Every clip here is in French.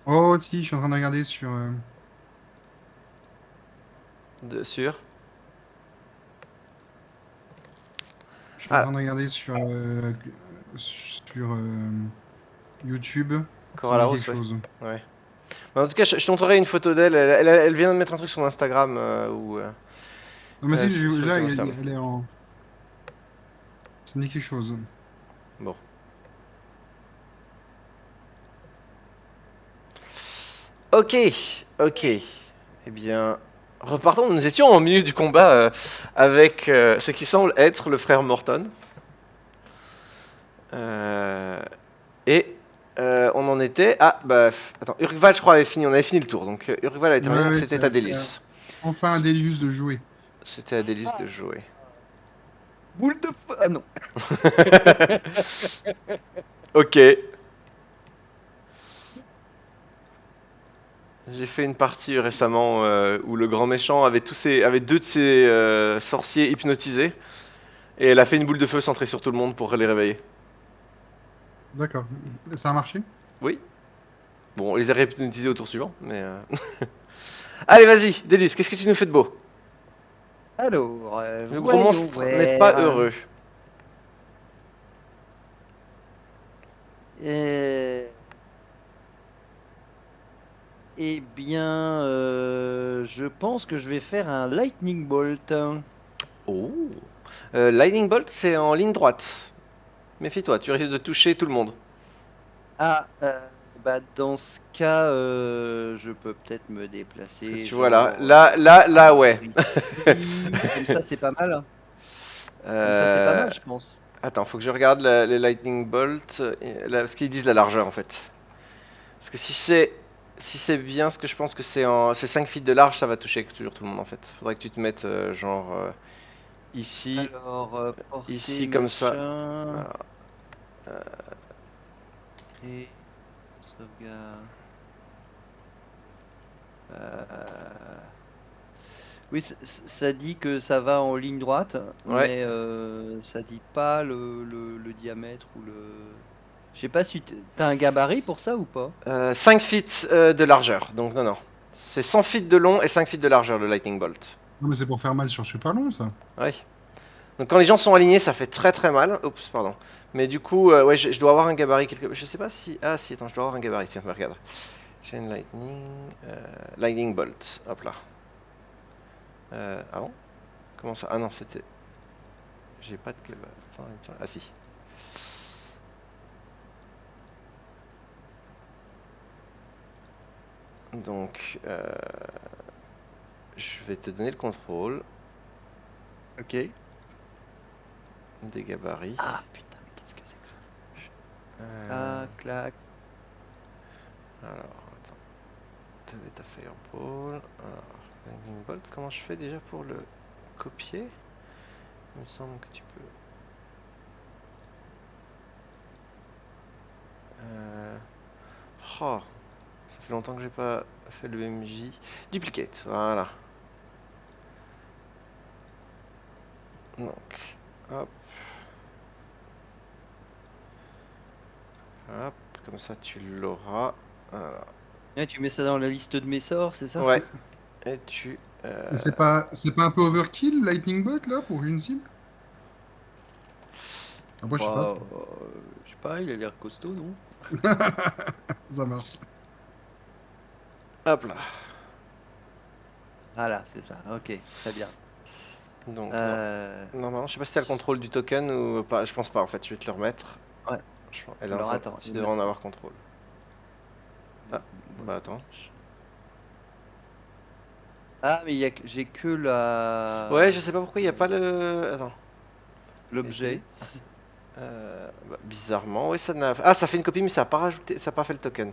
Oh, si, je suis en train de regarder sur. Sur. Je suis en Ah, train de regarder sur YouTube. Ça Cora me dit quelque Larousse, ouais. chose. Ouais. En tout cas, je te montrerai une photo d'elle. Elle vient de mettre un truc sur Instagram Non, mais si, sur le là, Thomas Sam. elle est en. Ça me dit quelque chose. Bon. Ok, ok. Eh bien, repartons. Nous étions au milieu du combat avec ce qui semble être le frère Morton. Euh, et on en était à... Bah, attends, Urkval, je crois, avait fini. On avait fini le tour. Donc Urkval avait Ouais, terminé. Donc ouais, c'était Adelius. enfin un Délius de jouer. C'était Adelius de Ah, jouer. boule de feu. Ah non. Ok. J'ai fait une partie récemment où le grand méchant avait deux de ses sorciers hypnotisés et elle a fait une boule de feu centrée sur tout le monde pour les réveiller. D'accord. Ça a marché? Oui. Bon, on les a hypnotisés au tour suivant, mais. Allez, vas-y, Délus, qu'est-ce que tu nous fais de beau? Alors, Le gros voyons monstre n'est pas voir. heureux. Euh, eh bien, je pense que je vais faire un lightning bolt. Oh. Lightning Bolt, c'est en ligne droite. Méfie-toi, tu risques de toucher tout le monde. Ah, bah dans ce cas, je peux peut-être me Parce que déplacer, tu vois là, genre là, ouais. par ici. Comme ça, c'est pas mal. Comme ça, c'est pas Euh, mal, je pense. Attends, faut que je regarde les Lightning Bolt, ce qu'ils disent la largeur en fait. Parce que si c'est bien ce que je pense que c'est 5 feet de large, ça va toucher toujours tout le monde en fait. Faudrait que tu te mettes genre ici, Alors, portée ici comme ça. machin, Voilà. créer, sauvegarde. Euh, Oui, ça dit que ça va en ligne droite, Ouais. mais ça dit pas le diamètre ou le. Je sais pas si t'as un gabarit pour ça ou pas. 5 feet de largeur. Donc non non. C'est 100 feet de long et 5 feet de largeur le Lightning Bolt. Non, mais c'est pour faire mal sur super long, ça. Ouais. Donc quand les gens sont alignés, ça fait très très mal. Oups, pardon. Mais du coup, ouais, je dois avoir un gabarit quelque. Je sais pas si. Ah si, attends, je dois avoir un gabarit. Tiens, regarde. Chain Lightning, Lightning Bolt. Hop là. Ah bon? Comment ça? Ah non, c'était. J'ai pas de gabarit. Attends. Ah si. Donc, je vais te donner le contrôle Ok. des gabarits. Ah putain, mais qu'est-ce que c'est que ça? Euh, Clac, clac. alors, attends. T'avais ta Fireball. Alors, Lightning Bolt, comment je fais déjà pour le copier? Il me semble que tu peux. Euh, Oh, ça fait longtemps que j'ai pas fait le MJ. Duplicate, voilà. Donc, hop, hop, comme ça tu l'auras. Voilà. Ah, tu mets ça dans la liste de mes sorts, c'est ça? Ouais, et tu. Mais c'est pas un peu overkill, Lightning Bolt, là, pour une cible? Après, je sais pas. Bah, je sais pas, il a l'air costaud, non? Ça marche. Hop là. Voilà, c'est ça. Ok, très bien. Donc, non. Euh, Normalement, je sais pas si t'as le contrôle du token ou pas. Je pense pas en fait, je vais te le remettre. ouais. Elle est en Alors train. attends. Tu devrais en avoir contrôle. Ah, Lightning bah bolt. attends. Ah, mais j'ai que Ouais, je sais pas pourquoi il y a pas le. Attends. Edit. l'objet. Bizarrement, oui, ça n'a. Ah, ça fait une copie, mais ça a pas rajouté, ça a pas fait le token.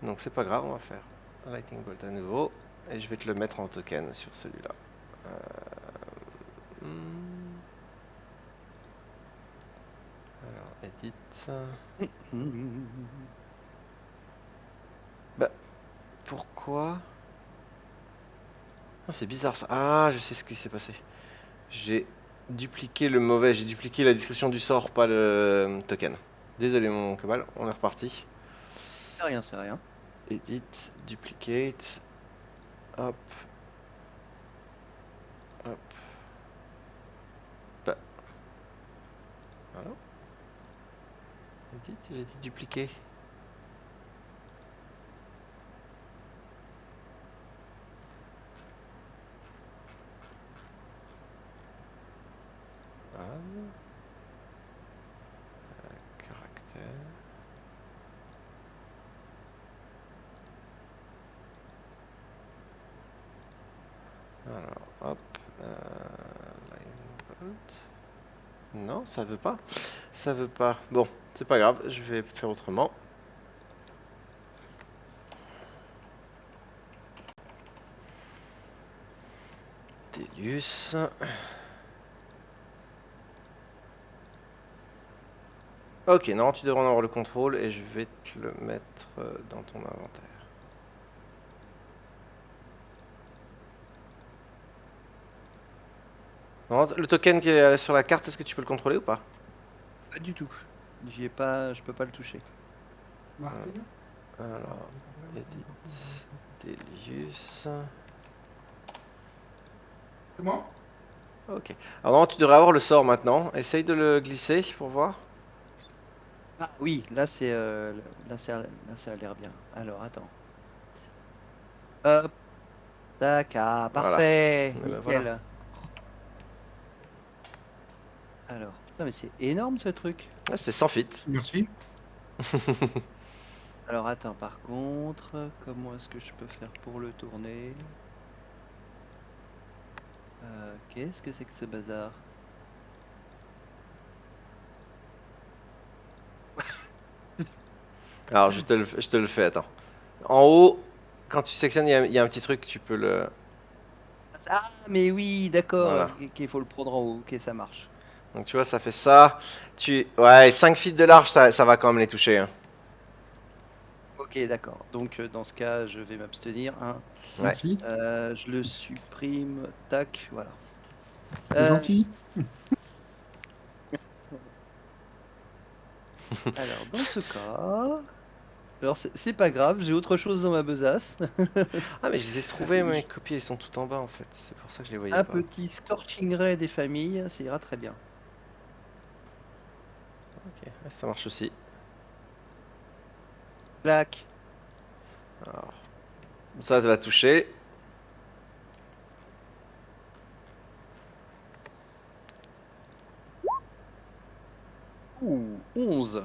Donc c'est pas grave, on va faire Lightning Bolt à nouveau. Et je vais te le mettre en token sur celui-là. Hmm, Alors, edit. Bah, pourquoi? Ah, c'est bizarre ça. Ah, je sais ce qui s'est passé. J'ai dupliqué le mauvais, j'ai dupliqué la description du sort, pas le token. Désolé mon cabal, on est reparti. C'est rien, c'est rien. edit, duplicate, hop, hop, bah, voilà, edit, j'ai dit dupliquer. Voilà. Caractère. Alors, hop, line bolt. Non, ça veut pas. Ça veut pas. Bon, c'est pas grave, je vais faire autrement. Telius. Ok, non, tu devrais en avoir le contrôle et je vais te le mettre dans ton inventaire. Non, le token qui est sur la carte, est-ce que tu peux le contrôler ou pas? Pas du tout. J'y ai pas, je peux pas le toucher. Marqué là. Alors, edit, Telius. C'est moi? Ok. Alors non, tu devrais avoir le sort maintenant. Essaye de le glisser pour voir. Ah oui, là c'est là ça a l'air bien. Alors attends. Hop, tac, ah Voilà. parfait, Eh ben voilà. nickel. Alors, putain mais c'est énorme ce truc. Ouais, c'est sans fit. Merci. Alors attends, par contre, comment est-ce que je peux faire pour le tourner? Qu'est-ce que c'est que ce bazar? Alors, je te le fais, attends. En haut, quand tu sectionnes, il y a un petit truc, tu peux le... Ah mais oui, d'accord, Voilà. ok, il faut le prendre en haut, ok ça marche. Donc tu vois, ça fait ça. Ouais, 5 feet de large, ça va quand même les toucher, hein. Ok, d'accord. Donc dans ce cas, je vais m'abstenir. Hein. Ouais. Merci. Je le supprime. Tac, voilà. C'est Euh, gentil. alors dans ce cas, alors c'est pas grave, j'ai autre chose dans ma besace. Ah, mais je les ai trouvés, mes copies, ils sont tout en bas, en fait. C'est pour ça que je les voyais Un pas. petit Scorching Ray des familles, ça ira très bien. Ok, ouais, ça marche aussi. Clac. Alors, ça va toucher. Ouh, 11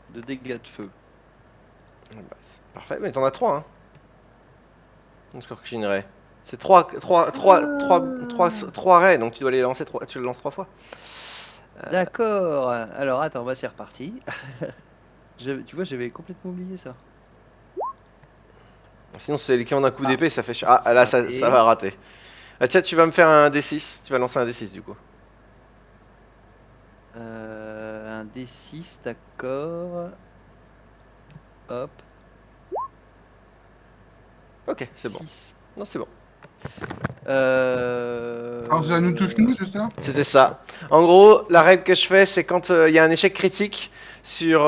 de dégâts de feu. Bah, c'est parfait, mais t'en as 3, hein. Un Scorching Ray. C'est 3 rays, donc tu dois les lancer tu le lances 3 fois. D'accord. Alors attends, bah c'est reparti. Tu vois, j'avais complètement oublié ça. Sinon, c'est l'équivalent d'un coup Ah, d'épée, ça fait... ça Ah, c'est là, ça raté. va rater. Ah, tiens, tu vas me faire un D6. Tu vas lancer un D6, du coup. Un D6, d'accord. Hop, Ok, c'est bon. 6. Non, c'est bon. Alors ça nous touche nous, c'est ça? C'était ça. En gros, la règle que je fais, c'est quand il y a un échec critique sur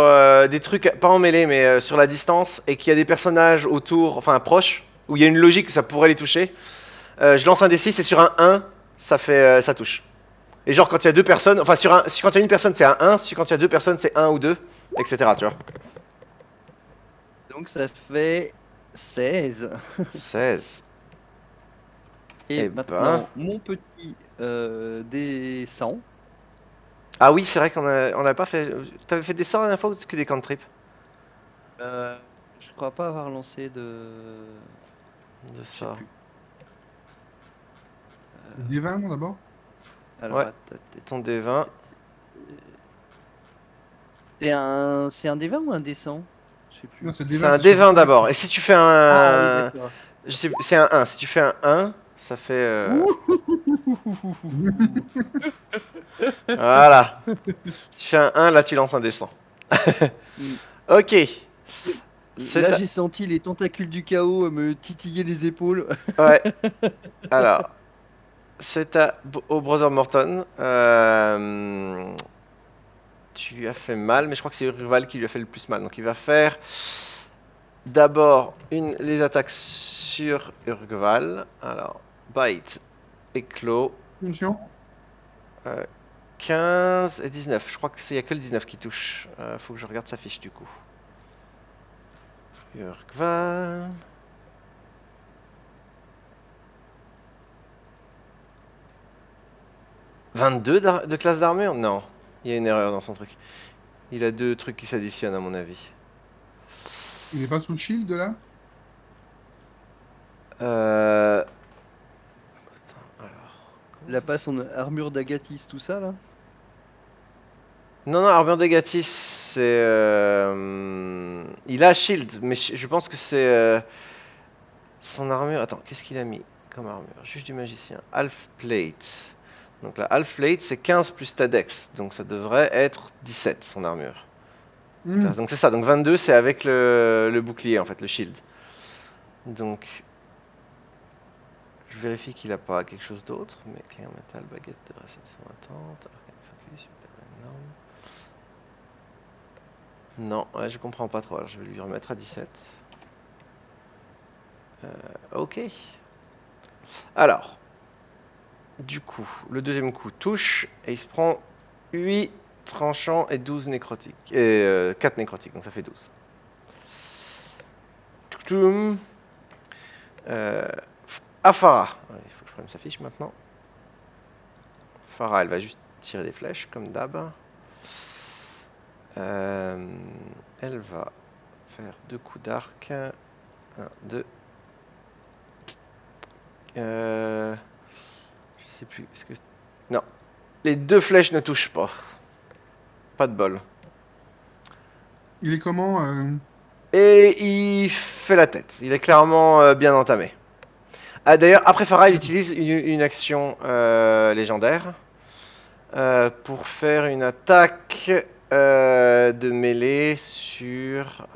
des trucs, pas en mêlée, mais sur la distance, et qu'il y a des personnages autour, enfin proches, où il y a une logique que ça pourrait les toucher, je lance un D6 et sur un 1, ça touche. Et genre quand il y a deux personnes, enfin quand il y a une personne c'est un 1, quand il y a deux personnes c'est 1 ou 2, etc. Tu vois. Donc ça fait 16. 16. Et Eh ben... maintenant, mon petit descend. Ah oui, c'est vrai on a pas fait... T'avais fait des sorts la dernière fois ou que des cantrips? Euh, je crois pas avoir lancé de... De Je sais sorts. plus. Des 20 non, d'abord? Alors, Ouais, attends, ton D20. c'est un D20 ou un D100? Je sais Non, plus. c'est des C'est 20, un c'est sur D20 Terre. d'abord. Et si tu fais Ah oui, un... d'accord. C'est un 1. Si tu fais un 1, ça fait... Ouh. Voilà. Si tu fais un 1, là tu lances un D100. Ok. C'est Là, à... j'ai senti les tentacules du chaos me titiller les épaules. Ouais. Alors, c'est au Brother Morton. Tu lui as fait mal, mais je crois que c'est Urval qui lui a fait le plus mal. Donc il va faire d'abord les attaques sur Urgval. Alors, bite, éclos, Attention. 15 et 19. Je crois qu'il n'y a que le 19 qui touche. Faut que je regarde sa fiche du coup. Urgval. « 22 de classe d'armure? Non, il y a une erreur dans son truc. Il a 2 trucs qui s'additionnent à mon avis. Il est pas sous shield là? Euh... Attends, alors... Il a pas son armure d'Agatis, tout ça là? Non, armure de Gatis, c'est... Il a shield, mais je pense que c'est... son armure... Attends, qu'est-ce qu'il a mis comme armure? Juste du magicien. Half plate. Donc la half plate, c'est 15 plus ta dex. Donc ça devrait être 17, son armure. Hmm. Donc c'est ça, donc 22, c'est avec le bouclier, en fait, le shield. Donc... Je vérifie qu'il a pas quelque chose d'autre, mais clé en métal, baguette de réception attente, arcane focus, super énorme. Non, ouais, je comprends pas trop, alors je vais lui remettre à 17. Ok. Alors, du coup, le deuxième coup touche, et il se prend 8 tranchants et 12 nécrotiques. Et 4 nécrotiques, donc ça fait 12. Tchoum. Afara. Ouais, il faut que je prenne sa fiche maintenant. Farah, elle va juste tirer des flèches, comme d'hab. Elle va faire 2 coups d'arc. 1, 2. Je sais plus. Est-ce que... Non. Les 2 flèches ne touchent pas. Pas de bol. Il est comment Et il fait la tête. Il est clairement bien entamé. Ah, d'ailleurs, après Farah, il utilise une action légendaire pour faire une attaque de mêlée sur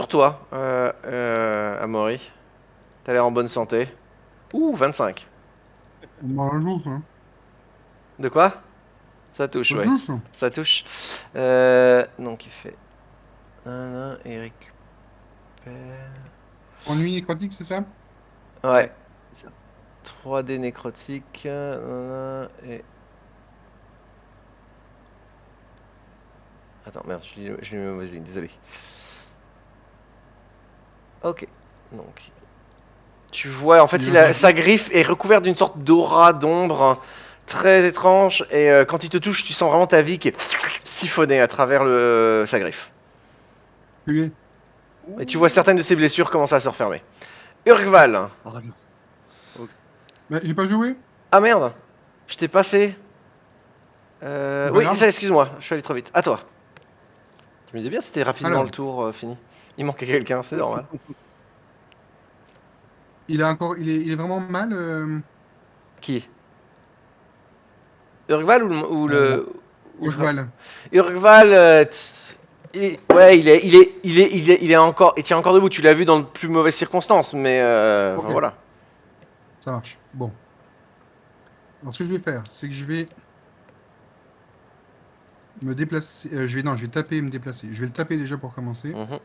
toi, Amaury. T'as l'air en bonne santé. Ouh, 25. On m'en joue, hein. De quoi? Ça touche, Ça ouais. touche, hein. Ça touche. Donc il fait... et récupère... Ennui nécrotique, c'est ça? Ouais. C'est ça. 3D nécrotique. Et... Attends, merde, je lui mets une mauvaise ligne, désolé. Ok. Donc... Tu vois, en fait, sa griffe est recouverte d'une sorte d'aura d'ombre très étrange. Et quand il te touche, tu sens vraiment ta vie qui est siphonnée à travers sa griffe. Oui. Et tu vois certaines de ses blessures commencer à se refermer. Urgval. Oh, non. Bah, il est pas joué? Ah merde, je t'ai passé. C'est pas Oui, grave. ça, excuse-moi, je suis allé trop vite. À toi. Je me disais bien, c'était rapidement Alors. le tour fini. Il manquait quelqu'un, c'est normal. Il est vraiment mal. Qui? Urgval ou Euh, le. Urval. Urgval, ouais, il est encore, il tient encore debout. Tu l'as vu dans de plus mauvaises circonstances, mais Ok, enfin, voilà. ça marche. Bon. Alors, ce que je vais faire, c'est que je vais me déplacer. Non, je vais taper et me déplacer. Je vais le taper déjà pour commencer. Mhm.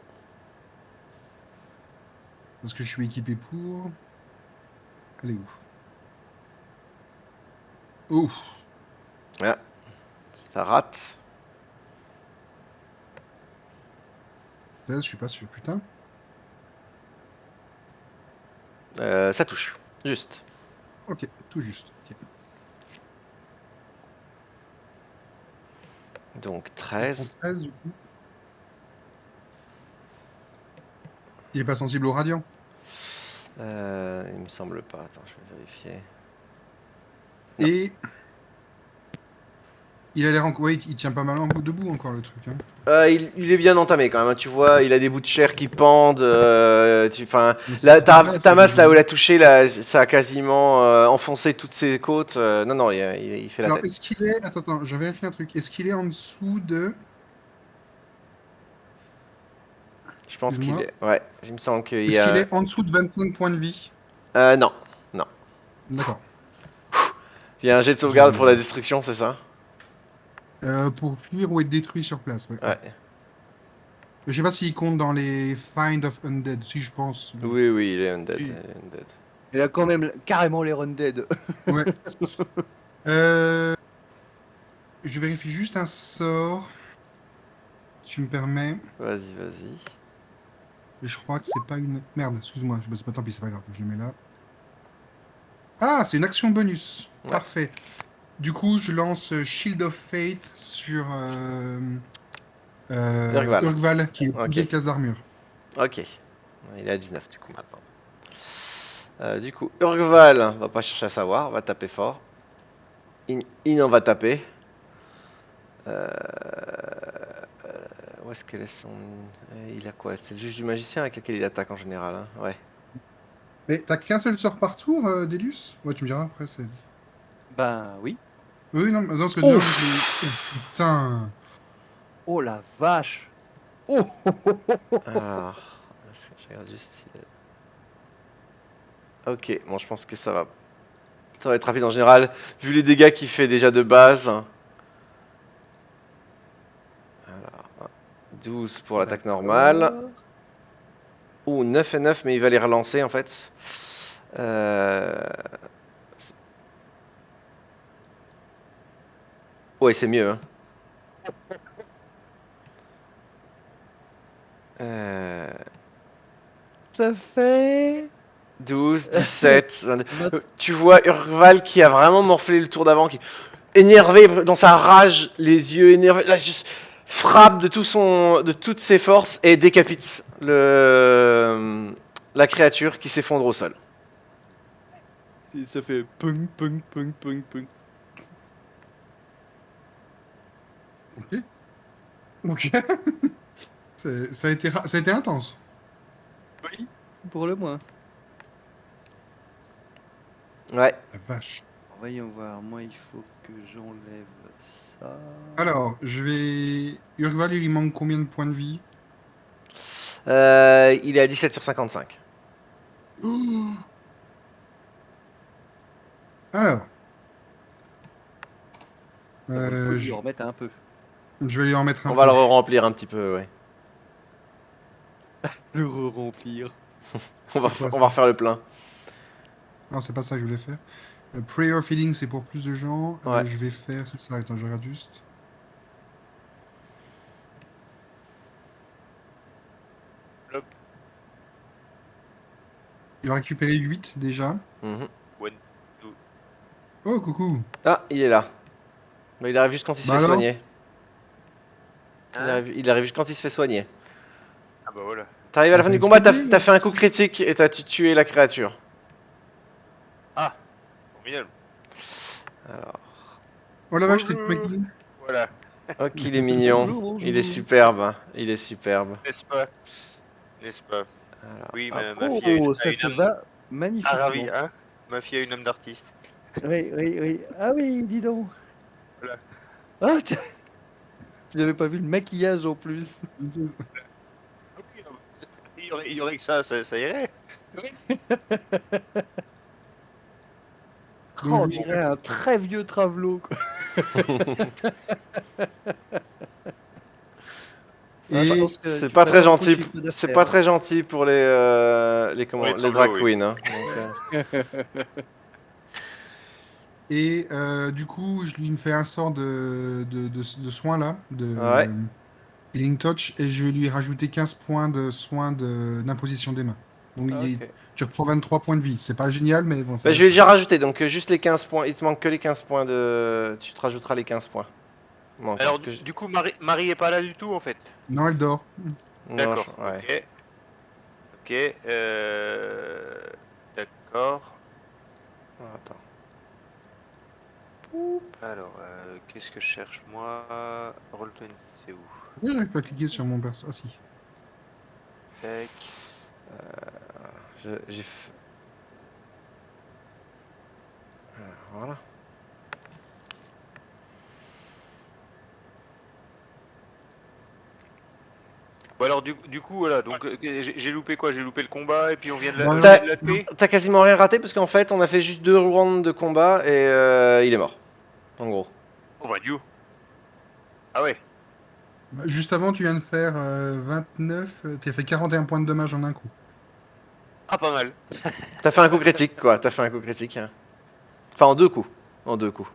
Parce que je suis équipé pour. Allez, ouf. Ouf. Ouais, ça rate. 16, je suis pas sûr. Putain. Ça touche, juste. Ok, tout juste. Ok. Donc Ils font 13. 13 du coup. Il est pas sensible au radiant. Il me semble pas. Attends, je vais vérifier. Non. Et il a l'air encore. Ouais, il tient pas mal debout encore le truc, hein. Il est bien entamé quand même, hein, tu vois, il a des bouts de chair qui pendent. Mais Là, c'est pas ça, Tamas, là où déjà. il a touché, là, ça a quasiment enfoncé toutes ses côtes. Non, il fait la Alors, tête. est-ce qu'il est. Attends, je vérifie un truc. Est-ce qu'il est en dessous de. Je pense qu'il Excuse-moi. est. Ouais, il me semble qu'il y Est-ce qu'il a. est en dessous de 25 points de vie? Non, non. D'accord. Il y a un jet de sauvegarde pour la destruction, c'est ça? Pour fuir ou être détruit sur place, ouais. Ouais. Je sais pas s'il compte dans les Find of Undead, si je pense. mais- Oui, oui, il est undead. Si. Il est undead. Il a quand même carrément les Undead. Ouais. Euh, je vérifie juste un sort, si tu me permets. Vas-y, vas-y. Et je crois que c'est pas une... Merde, excuse-moi. Bah, tant pis, c'est pas grave, je le mets là. Ah, c'est une action bonus. Ouais. Parfait. Du coup, je lance Shield of Faith sur Urgval. Urgval, qui est Ok. plus de classe d'armure. Ok. Il est à 19 du coup maintenant. Du coup, Urgval va pas chercher à savoir, va taper fort. In en va taper. Euh, Où est-ce qu'elle est son... Il a quoi? C'est le juge du magicien avec lequel il attaque en général. Hein. Ouais. Mais t'as qu'un seul sort par tour, Delius? Ouais, tu me diras après, c'est... Ben oui. Oui, non, non, parce que non, vu que les... Ouf. Oh, putain! Oh la vache. Oh, oh, oh, oh, oh, oh. Alors, je regarde juste s'il est- Ok, bon, je pense que ça va être rapide en général, vu les dégâts qu'il fait déjà de base. Alors, 12 pour l'attaque normale. D'accord. Ouh, 9 et 9, mais il va les relancer en fait. Euh... Ouais, c'est mieux. Hein. Euh... Ça fait 12, 17, 22. vingt- Tu vois Urval qui a vraiment morflé le tour d'avant, qui énervé dans sa rage, les yeux énervés, là juste frappe de toutes ses forces et décapite la créature qui s'effondre au sol. ça fait pung pung pung pung pung. Ok. Ok. Ça a été intense. Oui, pour le moins. Ouais. La vache. Voyons voir, moi il faut que j'enlève ça. Alors, je vais... Urgval, il lui manque combien de points de vie? Il est à 17 sur 55. Oh. Alors, Ça vaut le coup de lui je... remettre un peu. je vais lui en mettre un On va peu. le remplir un petit peu, ouais. Le remplir. On C'est quoi va ça? refaire le plein. Non, c'est pas ça que je voulais faire. Prayer Feeding, c'est pour plus de gens. Ouais. Je vais faire... C'est ça, attends, je regarde juste. Hop. Il va récupérer 8 déjà. Mhm. One, two. Oh, coucou. Ah, il est là. Mais il arrive juste quand il se Bah fait alors? soigner. Hein? Il arrive juste quand il se fait soigner. Ah bah voilà. T'arrives à la fin du T'as combat, speedé, t'as fait un coup critique et t'as tué la créature. Ah, formidable. Alors, Oh la vache, t'es Bonjour. Voilà, ok, il est mignon. Bonjour, Il est bonjour. superbe. Hein. Il est superbe. n'est-ce pas? N'est-ce pas? Alors, Oui, hop. ma fille a une, Oh, a ça une te âme. va Ah magnifiquement. oui, hein? Ma fille a une âme d'artiste. Oui, oui, oui. Ah oui, dis donc. Voilà. Ah, j'avais pas vu le maquillage en plus. Ah oui, non, il y aurait que ça irait. Oh, Donc, on dirait un très vieux Travelo, quoi. Ah, je Et pense que C'est tu pas ferais très pas beaucoup de gentil. chiffre C'est d'affaires, pas hein. très gentil pour Pour les les drag tableaux, oui. queens. Hein. Donc, du coup, je lui fais un sort de soin là, de ouais. Healing Touch, et je vais lui rajouter 15 points de soin d'imposition des mains. Donc Ok. tu reprends 23 points de vie. C'est pas génial, mais bon, Bah, c'est je vais ça. déjà rajouter, donc juste les 15 points. Il te manque que les 15 points de. Tu te rajouteras les 15 points. Bon, encore, Alors, parce que du coup, Marie est pas là du tout, en fait. Non, elle dort. Non, D'accord, ouais. ok. Ok, d'accord. Alors, attends. Alors, qu'est-ce que je cherche, moi? Roll20, c'est où? Pourquoi j'arrive pas à cliquer sur mon perso? Ah si. Tac. J'ai fait. Voilà. Bon alors du coup voilà donc j'ai loupé quoi? J'ai loupé le combat et puis on vient de la, Dans je le- viens de la tuer. T'as quasiment rien raté parce qu'en fait, on a fait juste 2 rounds de combat et il est mort. En gros. Oh bah Dieu. Ah ouais. Juste avant, tu viens de faire 29. Tu as fait 41 points de dommage en un coup. Ah, pas mal. T'as fait un coup critique, quoi. T'as fait un coup critique. Hein. Enfin, en 2 coups. En 2 coups.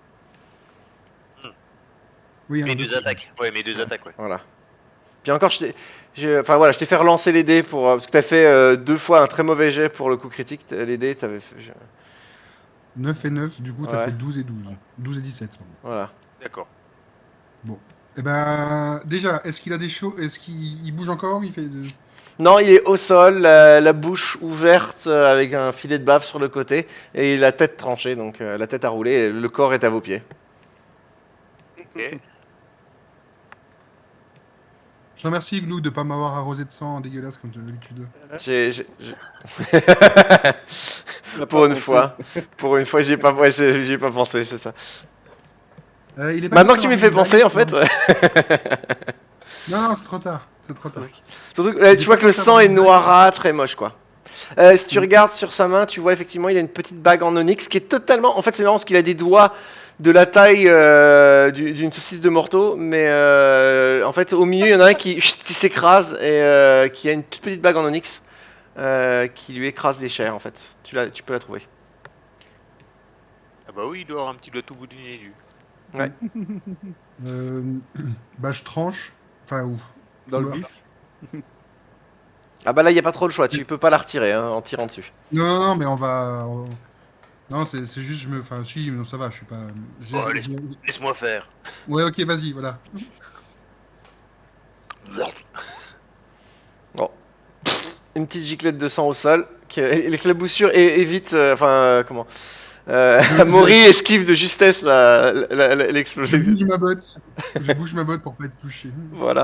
Oui, Mes un, deux, deux attaques. Ouais, mes deux attaques, ouais. Voilà. Puis encore, enfin voilà, je t'ai fait relancer les dés pour parce que t'as fait 2 fois un très mauvais jet pour le coup critique. Les dés, t'avais fait. 9 et 9, du coup, tu as Ouais. fait 12 et 12. 12 et 17, pardon. Voilà. D'accord. Bon. Eh ben, déjà, est-ce qu'il a des choses. Est-ce qu'il bouge encore? Il fait. Non, il est au sol, la bouche ouverte avec un filet de bave sur le côté et la tête tranchée, donc la tête à rouler. Et le corps est à vos pieds. Ok. Je te remercie, Glou, de pas m'avoir arrosé de sang dégueulasse comme d'habitude. J'ai- On a pour pas une pensé. fois, pour une fois, j'y ai pas pensé, c'est ça. Il est pas Maintenant que question tu m'y d'avoir fais une penser, bague, en fait. Non, non, c'est trop tard. C'est trop tard. Surtout que Il est tu pas vois que le censé sang avoir est une bague. noirâtre et moche, quoi. Si tu Mm. regardes sur sa main, tu vois effectivement il a une petite bague en onyx qui est totalement. En fait, c'est marrant parce qu'il a des doigts de la taille d'une saucisse de morteau, mais en fait au milieu il y en a un qui s'écrase et qui a une toute petite bague en onyx qui lui écrase les chairs en fait. Tu peux la trouver. Ah bah oui, il doit avoir un petit doigt tout bout du nez, lui. Ouais. Euh, Bah, je tranche. Enfin, ou. Dans le Bah, bif. Ah bah là il y a pas trop le choix, tu peux pas la retirer hein, en tirant dessus. Non, non, non, mais on va. Non, c'est juste, je me. Enfin, si, non, ça va, je suis pas. Oh, laisse-moi faire. Ouais, ok, vas-y, voilà. Bon. Une petite giclette de sang au sol. L'éclaboussure évite. Comment Maury esquive de justesse Je l'explosion. bouge ma botte. Je bouge ma botte pour pas être touché. Voilà.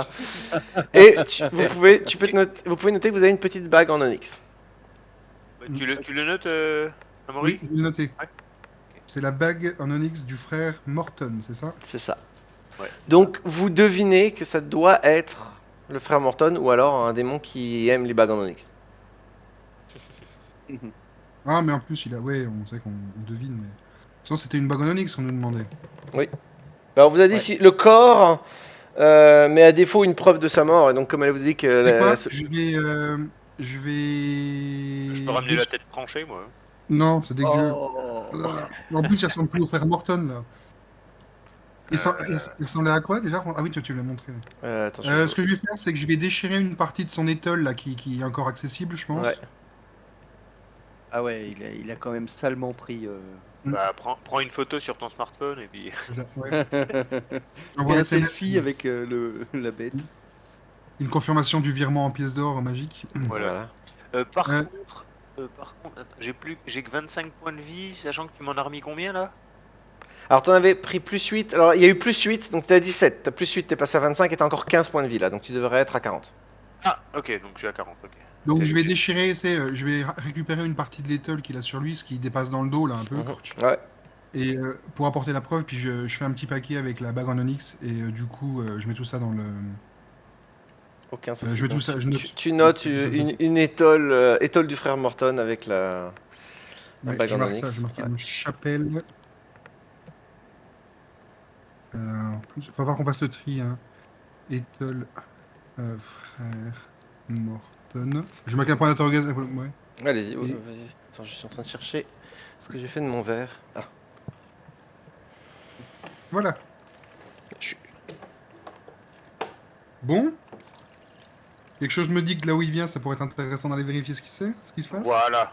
Et Mais- vous pouvez noter que vous avez une petite bague en onyx. Bah, tu le notes, Oui, Amaury? je vais le noter. Ouais. C'est la bague en onyx du frère Morton, c'est ça? C'est ça. Ouais. Donc vous devinez que ça doit être le frère Morton ou alors un démon qui aime les bagues en onyx. Ah, mais en plus, il a. Ouais, on sait qu'on devine, mais. Sinon, c'était une bague en onyx qu'on nous demandait. Oui. Alors on vous a dit Ouais. si le corps, mais à défaut une preuve de sa mort. Et donc comme elle vous dit que C'est quoi? ce- Je vais. Je vais. Je peux ramener la tête tranchée, moi. Non, c'est dégueu. Oh. En plus, il ressemble plus au frère Morton, là. Euh, Il ressemblait à quoi déjà? Ah oui, tu l'as montré. attends, Ce que je vais faire, c'est que je vais déchirer une partie de son étole là, qui est encore accessible, je pense. Ouais. Ah ouais, il a quand même salement pris. Bah, prends une photo sur ton smartphone et puis. C'est ça, ouais. Fais J'envoie un un SMS, selfie avec la bête. une confirmation du virement en pièces d'or magique. Voilà. Voilà. Par contre, attends, j'ai que 25 points de vie, sachant que tu m'en as remis combien là? Alors t'en avais pris plus 8, alors il y a eu plus 8, donc t'es à 17, t'as plus 8, t'es passé à 25 et t'as encore 15 points de vie là, donc tu devrais être à 40. Ah, ok, donc je suis à 40, ok. Donc Ok, je vais ok. déchirer, je vais récupérer une partie de l'étole qu'il a sur lui, ce qui dépasse dans le dos là un peu, Ouais. et pour apporter la preuve, puis je fais un petit paquet avec la bague en onyx, et du coup je mets tout ça dans le. Aucun souci. je mets tout Donc, ça, je note. tu notes Je mets tout ça dans le une étole, étole du frère Morton avec la Ouais, bague je en marque onyx. ça, je marque Ouais. une chapelle. En plus, faut voir qu'on fasse le tri, hein. Étole, frère Morton. Je marque un point d'interrogation. Ouais. Allez-y, Et- vas-y. Attends, je suis en train de chercher ce que j'ai fait de mon verre. Ah. Voilà. Chut. Bon. Quelque chose me dit que là où il vient, ça pourrait être intéressant d'aller vérifier ce qui se passe. Voilà.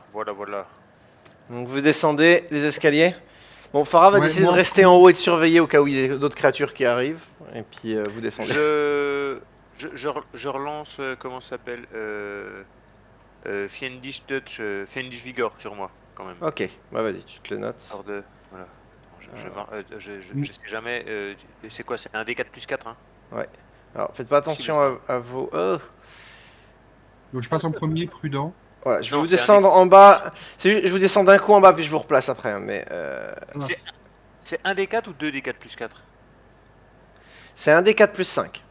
Donc vous descendez les escaliers. Bon, Farah va Ouais, décider de moi- rester en haut et de surveiller au cas où il y a d'autres créatures qui arrivent. Et puis vous descendez. Je relance, comment ça s'appelle Fiendish Touch, Fiendish Vigor sur moi, quand même. Ok, bah vas-y, tu te le notes. Hors de. Voilà. Attends, je sais jamais. C'est quoi? C'est un D4 plus 4, hein? Alors faites pas attention à vos. Oh. Donc je passe en premier, prudent. Voilà, je vais Non, vous c'est un descendre en bas. Je vous descends d'un coup en bas puis je vous replace après. Hein, mais C'est un D4 ou 2 D4 plus 4? c'est un D4 plus 5.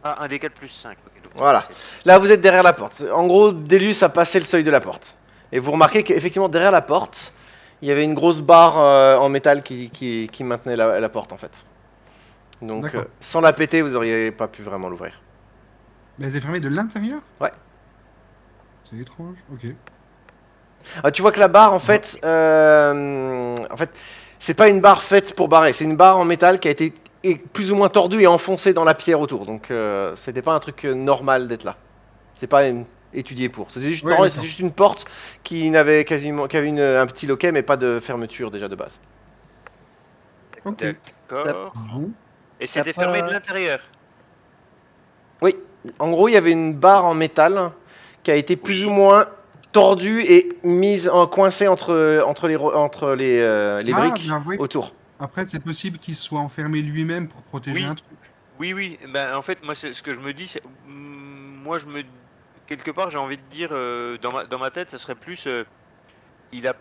Ah, un D4 plus 5. Ok, donc Voilà. c'est- Là vous êtes derrière la porte. En gros, Délus a passé le seuil de la porte. Et vous remarquez qu'effectivement derrière la porte, il y avait une grosse barre en métal qui maintenait la porte en fait. Donc D'accord. sans la péter, vous auriez pas pu vraiment l'ouvrir. Mais elle est fermée de l'intérieur? Ouais. C'est étrange, ok. Ah, tu vois que la barre, en fait, c'est pas une barre faite pour barrer, c'est une barre en métal qui a été plus ou moins tordue et enfoncée dans la pierre autour. Donc c'était pas un truc normal d'être là. C'est pas étudié pour. C'était juste, Ouais, normalement, c'était d'accord. juste une porte qui avait un petit loquet, mais pas de fermeture déjà de base. Ok. D'accord. Bon. Et c'était fermé de l'intérieur. Oui, en gros, il y avait une barre en métal qui a été plus ou Oui. moins tordue et coincée entre les Ah, briques bien oui. autour. Après, c'est possible qu'il soit enfermé lui-même pour protéger un Oui, truc. oui. Ben, en fait, moi, c'est ce que je me dis, moi, quelque part, j'ai envie de dire, dans ma tête, ça serait plus, il a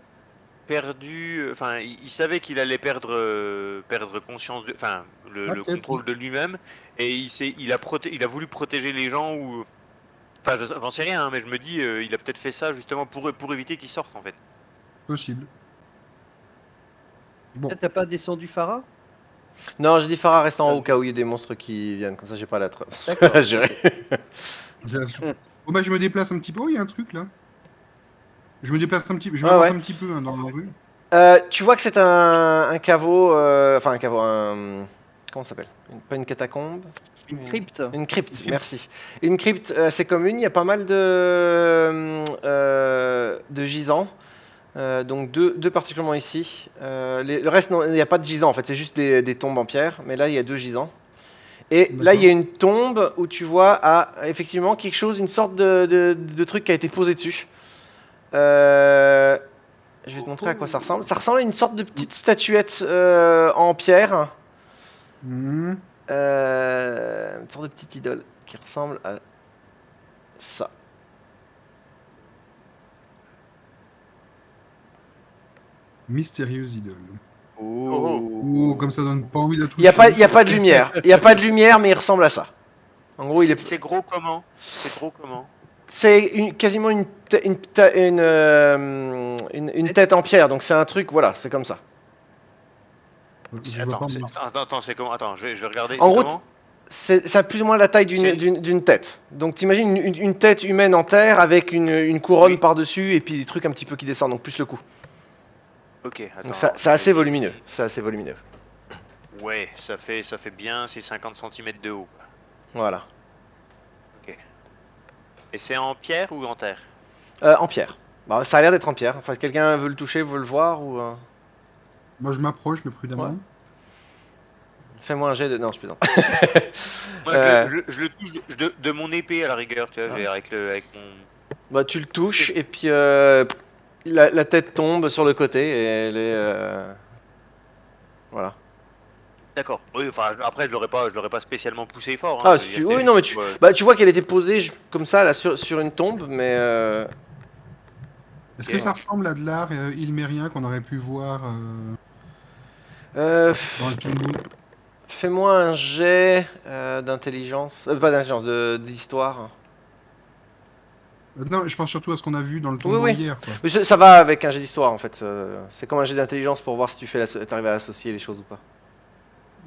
perdu, enfin, il savait qu'il allait perdre conscience enfin, Ah, le peut-être, oui. contrôle de lui-même, et il a voulu protéger les gens ou, enfin, j'en sais rien, hein, mais je me dis, il a peut-être fait ça justement pour éviter qu'ils sortent, en fait. Possible. Bon. T'as pas descendu Farah? Non, j'ai dit Farah reste en haut Ah, au cas où il y a des monstres qui viennent. Comme ça, j'ai pas d'accord, à gérer. ok. J'ai la Bon, bah, je me déplace un petit peu. Oh, il y a un truc là. Je me déplace un petit peu. Je Ouais, m'avance ouais. un petit peu hein, dans la rue. Tu vois que c'est un caveau, enfin un caveau, comment ça s'appelle? Pas une catacombe? Une Une, crypte. une Une crypte, crypte. merci. Une crypte assez commune, il y a pas mal de gisants. Donc deux particulièrement ici. Le reste, non, il n'y a pas de gisants en fait, c'est juste des tombes en pierre. Mais là, il y a deux gisants. Et là, il y D'accord. a une tombe où tu vois effectivement quelque chose, une sorte de truc qui a été posé dessus. Euh, je vais te Oh, montrer à quoi ça ressemble. oh. Ça ressemble à une sorte de petite statuette en pierre. Hmm. Une sorte de petite idole qui ressemble à ça. Mystérieuse idole. Oh, Oh, comme ça donne pas envie de la Il n'y a, toucher. y a pas de lumière. Il n'y a pas de lumière, mais il ressemble à ça. En gros, il est. c'est gros comment? C'est gros comment? C'est quasiment une Tête. tête en pierre, donc c'est un truc, voilà, c'est comme ça. Je vois Attends, pas moi. c'est comment? Attends, je vais regarder, En c'est gros, comment? ça a plus ou moins la taille C'est une... d'une tête. Donc t'imagines une tête humaine en terre avec une couronne Oui, par-dessus et puis des trucs un petit peu qui descendent, donc plus le cou. ok, Donc attends, ça, alors, c'est assez volumineux. C'est assez volumineux. Ouais, ça fait bien, c'est 50 centimètres de haut, quoi. Voilà. Ok. Et c'est en pierre ou en terre? En pierre. Bah, ça a l'air d'être en pierre. Enfin, quelqu'un veut le toucher, veut le voir ou. Moi, je m'approche, mais Ouais. prudemment. Fais-moi un jet de. Non, je plaisante. Moi, Euh, je le touche de mon épée à la rigueur, tu vois, ouais. avec mon... Bah, tu le Ok, touches et puis la tête tombe sur le côté et elle est. Voilà. d'accord. Oui, enfin, après, je l'aurais pas spécialement poussé fort, hein, Ah, je veux si dire, tu... c'était oui, non, juste mais pour... bah, tu vois qu'elle était posée comme ça, là, sur une tombe, mais. Est-ce que Ok. ça ressemble à de l'art ilmérien qu'on aurait pu voir Euh, dans le tombeau? Fais-moi un jet d'intelligence. Pas d'intelligence, d'histoire. Non, je pense surtout à ce qu'on a vu dans le Oui, tombeau oui. hier, quoi. Mais ça va avec un jet d'histoire en fait. C'est comme un jet d'intelligence pour voir si tu t'arrives à associer les choses ou pas.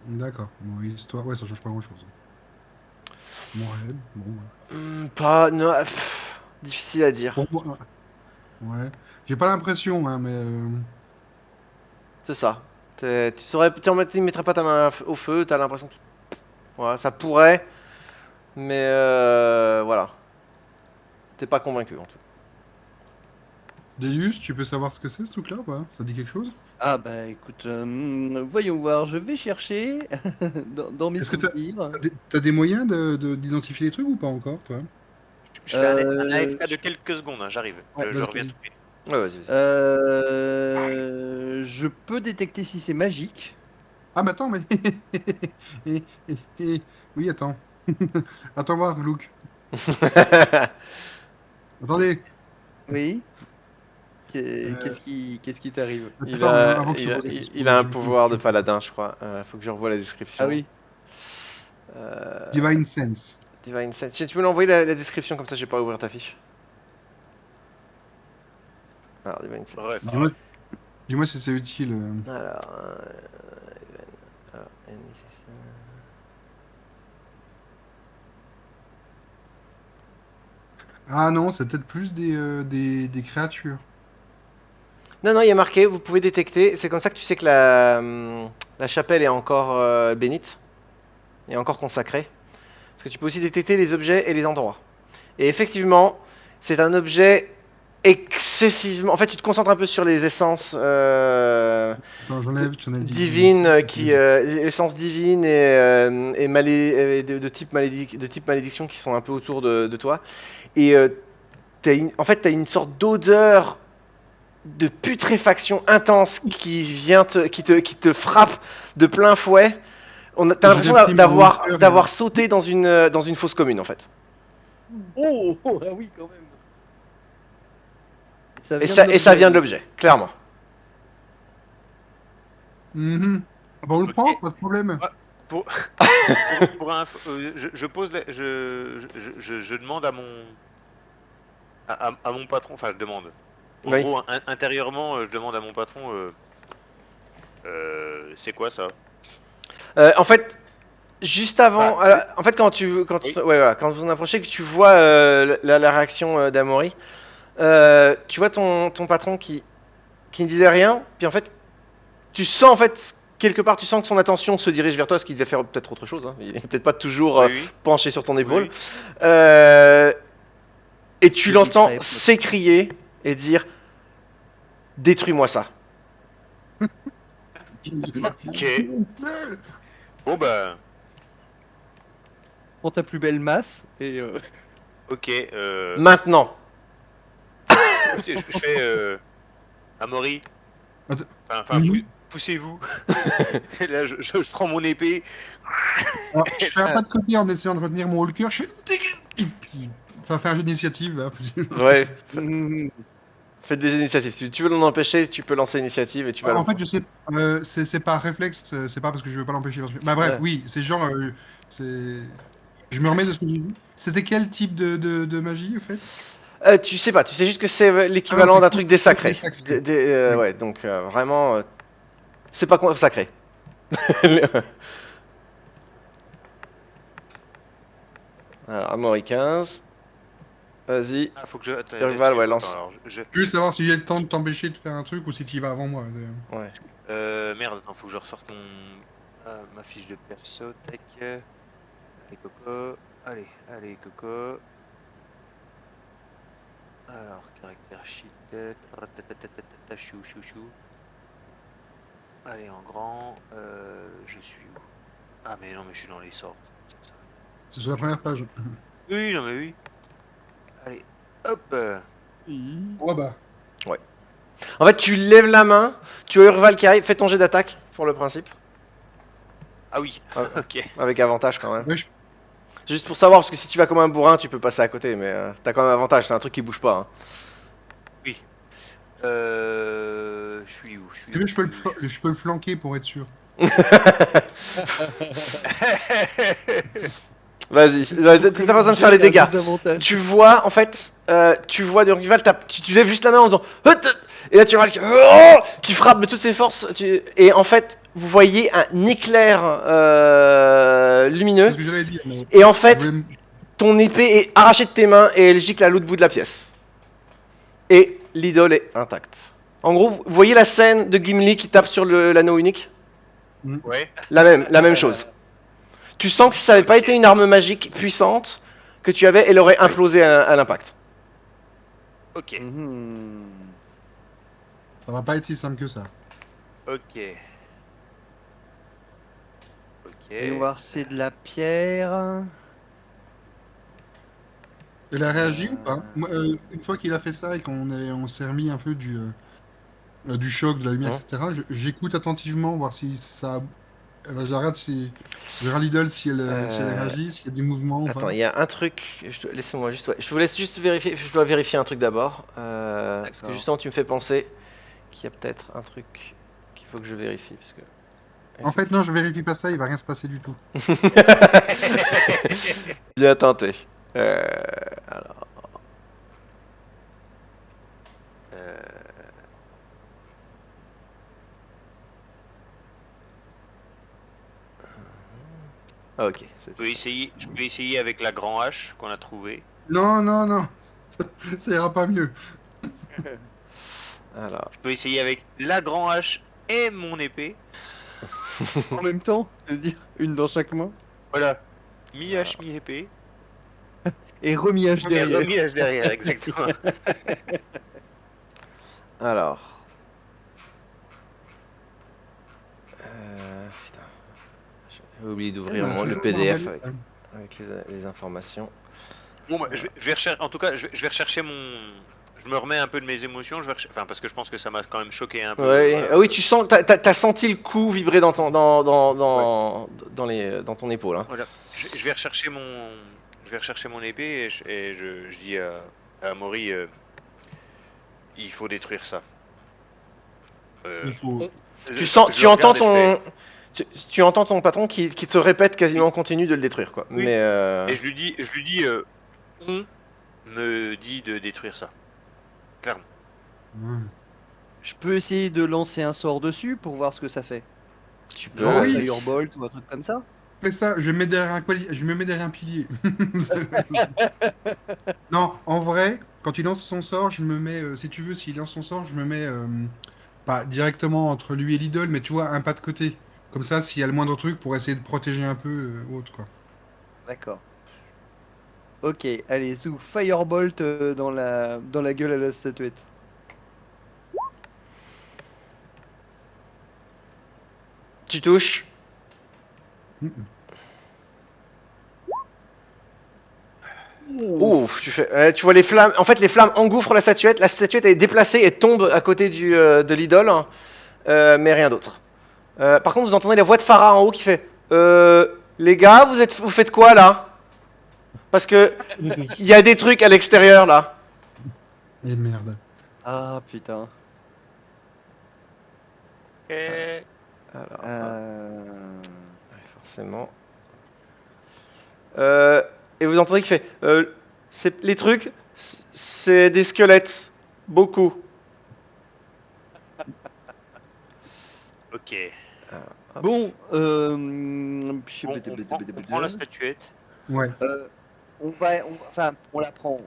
D'accord. Bon, histoire, ouais, ça change pas grand-chose. Mon rêve, bon. Pas. Non, difficile à dire. Pour moi, ouais. J'ai pas l'impression, hein, mais C'est ça. Tu mettrais pas ta main au feu, t'as l'impression que. Voilà, ça pourrait, mais voilà. T'es pas convaincu en tout Deus, tu peux savoir ce que c'est ce truc-là ou pas? Ça dit quelque chose? Ah bah écoute, voyons voir, je vais chercher dans mes Est-ce que souvenirs. t'as des moyens d'identifier les trucs ou pas encore, toi? Je fais un Euh, AFK de quelques secondes, hein, j'arrive. ouais. Je Vas-y, reviens vas-y. tout de suite. cas. Ouais, vas-y, vas-y. Je peux détecter si c'est magique. Ah, mais attends, mais... Oui, attends. Attends voir, Luke. Attendez. Oui. Euh, Qu'est-ce qui t'arrive? il Attends, mais a, avant que je il a, pose la il question, a un je veux pouvoir de que paladin, je crois. Faut que je revoie la Ah description. oui. Euh, Divine Sense. Divine Sense. Tu peux m'envoyer la description comme ça, j'ai pas à ouvrir ta fiche. Alors, Divine Ouais, Sense. Dis-moi pareil. dis-moi si c'est utile. Alors, Alors, NCC. Ah non, c'est peut-être plus des créatures. Non, non, il y a marqué, vous pouvez détecter. C'est comme ça que tu sais que la chapelle est encore bénite, est encore consacrée. Parce que tu peux aussi détecter les objets et les endroits. Et effectivement, c'est un objet excessivement. En fait, tu te concentres un peu sur les essences Attends, j'enlève divines, Divinity, essences divines et de type malédiction qui sont un peu autour de toi. Et en fait, tu as une sorte d'odeur de putréfaction intense qui te frappe de plein fouet. T'as Je l'impression réprime mon cœur d'avoir sauté dans une fosse commune en fait. Oh, oh, ah oui, quand même. Ça Et vient de ça l'objet, vient de donc. l'objet, clairement. Mhm. Ah bah, on le Ok. prend, pas de problème. Ouais, Pour, je pose, je demande à mon patron, enfin je demande. En Oui. gros, intérieurement, je demande à mon patron, c'est quoi ça? En fait, juste Enfin, avant, en fait, oui, ouais, voilà, quand vous en approchez, que tu vois la réaction d'Amaury, tu vois ton patron qui ne disait rien, puis en fait, tu sens en fait quelque part, tu sens que son attention se dirige vers toi, parce qu'il devait faire peut-être autre chose. Hein. Il est peut-être pas toujours oui, oui, penché sur ton oui, épaule. oui. Euh, et tu J'ai dit l'entends crêpes, moi, tout de suite. s'écrier et dire détruis-moi ça. Ok. Bon bah, Prends ta plus belle masse et ok. Maintenant. Je fais Amaury. Attends. Enfin, Mhm. poussez-vous. Et là, je prends mon épée. Alors, Et je fais un là, pas de côté en essayant de retenir mon Hulker. Je fais. Et puis. Enfin, faire un jeu d'initiative. Hein, parce que- Ouais, faites des initiatives. Si tu veux l'en empêcher, tu peux lancer l'initiative et tu vas le En fait, prendre. je sais. C'est par réflexe. C'est pas parce que je veux pas l'empêcher. Bah, bref, Ouais. oui. C'est genre. C'est. Je me remets de ce que j'ai dit. C'était quel type de magie, en fait? Tu sais pas, tu sais juste que c'est Ah non, l'équivalent c'est d'un truc désacré. sacré. Oui. Ouais, donc vraiment, c'est pas sacré. Alors, Amaury 15. Vas-y. ah, faut que je. Attends, Urval, ouais, excuse-moi, attends, lance. alors, Je veux savoir si j'ai le temps de t'empêcher de faire un truc ou si tu y vas avant moi. Ouais. merde, attends, faut que je ressorte ma fiche de perso, tac. Allez, Coco. Allez, Coco. Alors, caractère sheet, ratatatatata, chou, chou, chou. Allez, en grand, je suis où? Ah, mais non, mais je suis dans les sorts. C'est sur la première page. Oui, non, mais oui. Allez, hop. Oh bah. Ouais. En fait, tu lèves la main, tu as Urval qui arrive, fais ton jet d'attaque, pour le principe. Ah oui, Euh, ok. Avec avantage quand même. Ouais, Juste pour savoir, parce que si tu vas comme un bourrin, tu peux passer à côté, mais t'as quand même avantage, c'est un truc qui bouge pas. Hein. Oui. Je suis où? Je suis tu où? veux, Je suis où? je peux le flanquer pour être sûr. Vas-y, pour t'as que pas besoin de faire l'objet les ait un dégâts. désavantage. Tu vois, en fait, tu vois de rival, tu lèves juste la main en disant et là tu vois qui frappe de toutes ses forces. Et en fait, vous voyez un éclair C'est lumineux. ce que j'allais dire, mais Et en je voulais fait, me- ton épée est arrachée de tes mains et elle gicle à l'autre bout de la pièce. Et l'idole est intacte. En gros, vous voyez la scène de Gimli qui tape sur l'anneau unique. Hmm. Ouais, La même chose. Tu sens que si ça n'avait pas été ok. une arme magique puissante que tu avais, elle aurait Oui, implosé à l'impact. ok. Mhm. Ça va pas être si simple que ça. Ok. Ok. Voyons voir, c'est de la pierre. Elle a réagi ou pas? Euh, Moi, une fois qu'il a fait ça et on s'est remis un peu du choc, de la lumière, Hein. etc., j'écoute attentivement, voir si ça. Je la regarde si. Je regarde l'idole si elle Euh, réagit, s'il y a des mouvements ou Attends, pas. il y a un truc. Laissez-moi juste. Ouais, je vous laisse juste vérifier. Je dois vérifier un truc d'abord. Parce que D'accord. justement, tu me fais penser qu'il y a peut-être un truc qu'il faut que je vérifie. Parce que. En fait, non, je vérifie pas ça, il va rien se passer du tout. Bien tenté. Euh, alors, Ah, ok. Je peux essayer avec la grand H qu'on a trouvé. Non, non, non. Ça ira pas mieux. Alors, Je peux essayer avec la grand H et mon épée. En même temps, c'est-à-dire une dans chaque main. Voilà. Mi-H, mi-épée. Et remis-H Et derrière. remis H derrière, exactement. alors. Putain, j'ai oublié Eh d'ouvrir ben, le toujours une PDF arbalète, hein. avec les informations. Bon, bah, je vais rechercher. En tout cas, je vais rechercher mon. Je me remets un peu de mes émotions. Enfin, parce que je pense que ça m'a quand même choqué un peu. Ouais. Voilà. Ah oui, tu sens, t'as senti le coup vibrer dans ton, Ouais. dans ton épaule. Hein. Voilà. Je vais rechercher mon. Je vais rechercher mon épée et je dis à Maury, il faut détruire ça. Il faut. On- Tu sens, je le regarde et je fais. tu entends ton patron qui te répète quasiment en continu de le détruire, quoi. Oui. Mais Et je lui dis, on me dit de détruire ça. Clairement. Ouais. Je peux essayer de lancer un sort dessus pour voir ce que ça fait. tu peux. Genre un Oui. Firebolt ou un truc comme ça. Fais ça, je me mets derrière je me mets derrière un pilier. Non, en vrai, quand il lance son sort, je me mets, si tu veux, s'il lance son sort, je me mets pas directement entre lui et l'idole, mais tu vois, un pas de côté. Comme ça, s'il y a le moindre truc pour essayer de protéger un peu ou autre, quoi. D'accord. Ok, allez, Zou, Firebolt dans la gueule à la statuette. Tu touches. Mhm. Ouf, tu vois les flammes. En fait, les flammes engouffrent la statuette. La statuette est déplacée et tombe à côté de l'idole, mais rien d'autre. Par contre, vous entendez la voix de Farah en haut qui fait les gars, vous faites quoi là? Parce que J'étais sûr. il y a des trucs à l'extérieur là. Et merde. Ah putain. Et... Alors, Euh... ouais, forcément. Et vous entendez qu'il fait les trucs, c'est des squelettes. Beaucoup. Ok. Hop. Bon, On prend la statuette. Ouais. enfin, on la prend.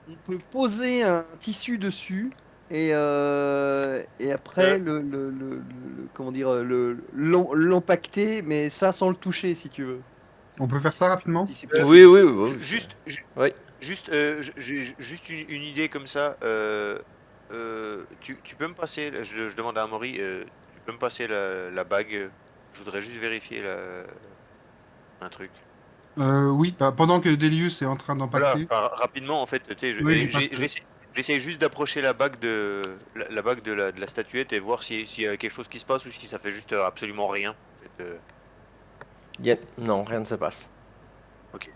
On peut poser un tissu dessus et après Euh, comment dire, l'empacter, mais ça sans le toucher si tu veux. On peut faire ça rapidement? Si c'est euh, Oui, possible. oui, oui. Oui, juste, ju- oui. juste une idée comme ça. Tu peux me passer, je demande à Amaury, tu peux me passer la bague. Je voudrais juste vérifier un truc. Oui, bah, pendant que Delius est en train Voilà, d'empacter. enfin, rapidement en fait, tu sais, Oui, j'y passe. j'essaie juste d'approcher la bague la bague de la statuette et voir s'il y a quelque chose qui se passe ou si ça fait juste absolument rien. En fait, Non, rien ne se passe. ok.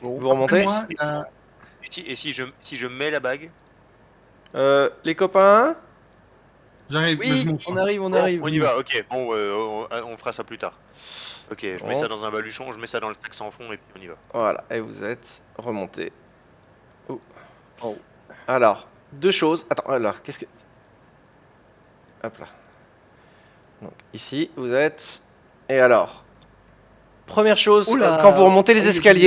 Bon. Vous Après remontez moi, Si je mets la bague, Les copains. j'arrive, mais je Oui, monte. on arrive, on bon, arrive. on y va, ok. Bon, on fera ça plus tard. Ok, je mets ça Monte. dans un baluchon, je mets ça dans le sac sans fond et puis on y va. Voilà, et vous êtes remonté. Oh. Oh. Alors, deux choses. Attends, alors, qu'est-ce que. Hop là. Donc, ici, vous êtes. Et alors, première chose, Oh quand vous là! remontez Ah les oui, il y a du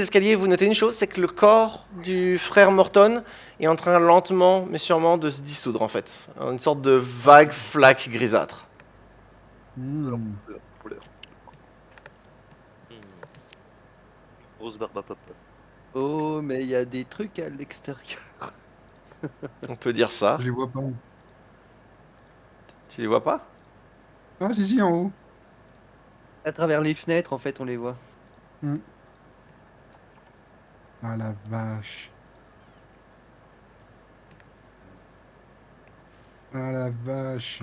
escaliers, monde. vous notez une chose, c'est que le corps du frère Morton est en train lentement, mais sûrement, de se dissoudre en fait. Une sorte de vague flaque grisâtre. Hmm. Hmm. Grosse barbe à papa. Oh, mais il y a des trucs à l'extérieur. On peut dire ça. Je les vois pas. Tu les vois pas? Ah, si, si, en haut. À travers les fenêtres, en fait, on les voit. Hmm. Ah la vache. Ah la vache.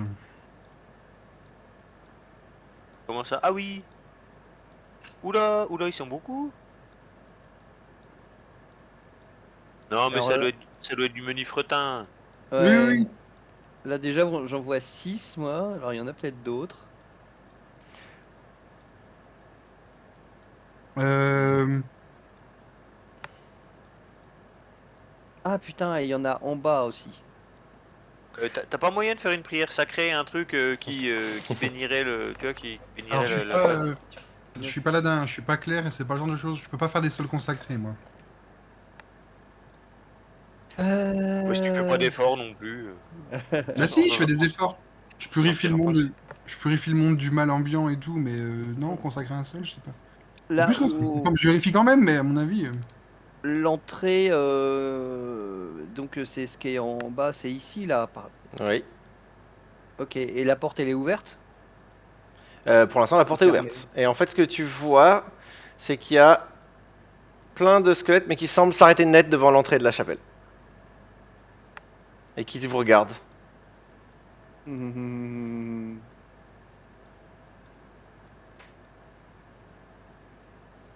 Comment ça? Ah oui! Oula, oula, ils sont beaucoup! Non, mais Alors là, ça doit être du menu fretin. Oui, oui, ouais, oui. là déjà, j'en vois 6 moi. Alors, il y en a peut-être d'autres. Euh, Ah putain, et il y en a en bas aussi. T'as pas moyen de faire une prière sacrée, un truc qui bénirait le, tu vois, qui Alors, bénirait la- je suis paladin, je suis pas clair et c'est pas le genre de choses. Je peux pas faire des sols consacrés, moi. Ouais, si tu fais pas d'effort non plus. Bah si, je Dans fais un des sens, efforts. Je dans un sens, purifie t'es le un monde, principe. je purifie le monde du mal ambiant et tout, mais non, consacrer un sol, je sais pas. En Là plus, non, où attends, je vérifie quand même, mais à mon avis. l'entrée, donc c'est ce qui est en bas, c'est ici là. Oui. Ok, et la porte elle est ouverte Pour l'instant, la ou porte est fermée? ouverte. Et en fait, ce que tu vois, c'est qu'il y a plein de squelettes, mais qui semblent s'arrêter net devant l'entrée de la chapelle. Et qui vous regardent. Hmm.